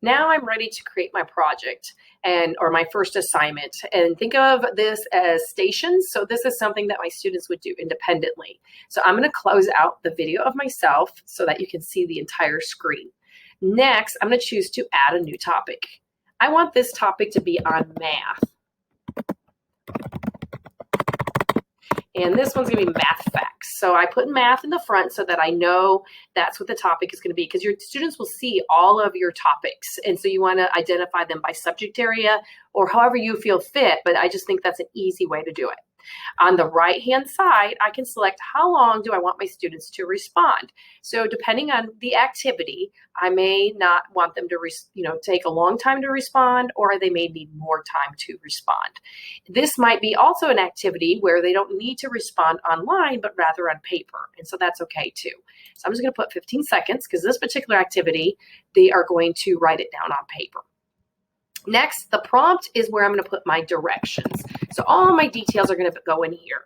Now I'm ready to create my project or my first assignment. And think of this as stations. So this is something that my students would do independently. So I'm going to close out the video of myself so that you can see the entire screen. Next, I'm going to choose to add a new topic. I want this topic to be on math. And this one's going to be math facts. So I put math in the front so that I know that's what the topic is going to be, because your students will see all of your topics. And so you want to identify them by subject area or however you feel fit. But I just think that's an easy way to do it. On the right-hand side, I can select how long do I want my students to respond. So depending on the activity, I may not want them to take a long time to respond, or they may need more time to respond. This might be also an activity where they don't need to respond online, but rather on paper. And so that's okay too. So I'm just going to put 15 seconds because this particular activity, they are going to write it down on paper. Next, the prompt is where I'm going to put my directions. So all my details are going to go in here.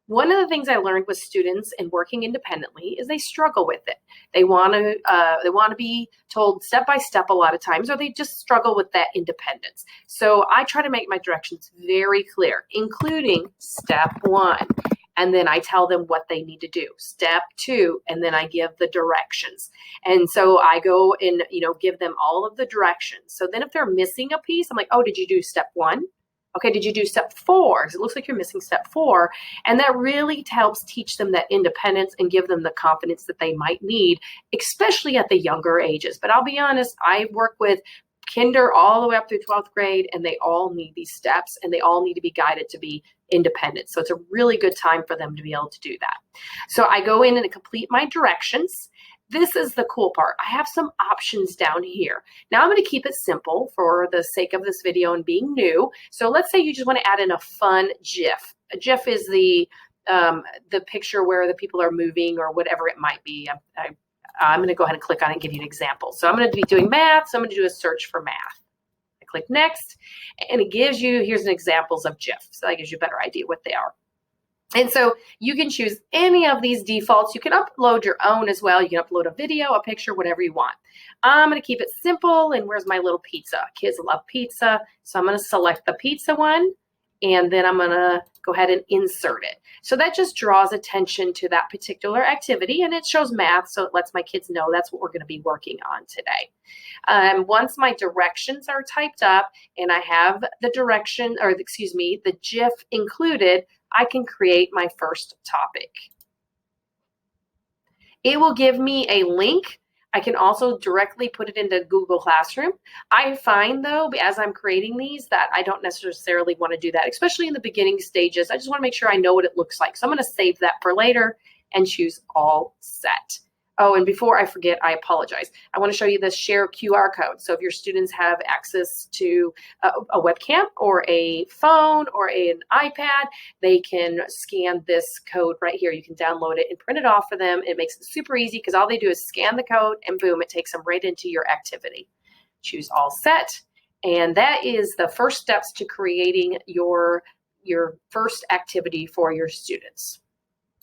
One of the things I learned with students and working independently is they struggle with it. They want to be told step by step a lot of times, or they just struggle with that independence. So I try to make my directions very clear, including step 1. And then I tell them what they need to do. Step 2, and then I give the directions. And so I go and, give them all of the directions. So then if they're missing a piece, I'm like, oh, did you do step 1? Okay, did you do step 4? Because it looks like you're missing step 4. And that really helps teach them that independence and give them the confidence that they might need, especially at the younger ages. But I'll be honest, I work with kinder all the way up through 12th grade, and they all need these steps, and they all need to be guided to be independent. So it's a really good time for them to be able to do that. So I go in and complete my directions. This is the cool part. I have some options down here. Now I'm going to keep it simple for the sake of this video and being new. So let's say you just want to add in a fun Jiff. A Jiff is the picture where the people are moving or whatever it might be. I'm going to go ahead and click on it and give you an example. So I'm going to be doing math, so I'm going to do a search for math. I click next, and it gives you, here's an examples of Jiff. So that gives you a better idea what they are. And so you can choose any of these defaults. You can upload your own as well. You can upload a video, a picture, whatever you want. I'm going to keep it simple, and where's my little pizza? Kids love pizza, so I'm going to select the pizza one, and then I'm going to go ahead and insert it. So that just draws attention to that particular activity, and it shows math, so it lets my kids know that's what we're going to be working on today. Once my directions are typed up and I have the Jiff included, I can create my first topic. It will give me a link. I can also directly put it into Google Classroom. I find, though, as I'm creating these, that I don't necessarily want to do that, especially in the beginning stages. I just want to make sure I know what it looks like. So I'm going to save that for later and choose All Set. Oh, and before I forget, I apologize. I want to show you the share QR code. So if your students have access to a webcam or a phone or an iPad, they can scan this code right here. You can download it and print it off for them. It makes it super easy because all they do is scan the code and boom, it takes them right into your activity. Choose All Set. And that is the first steps to creating your first activity for your students.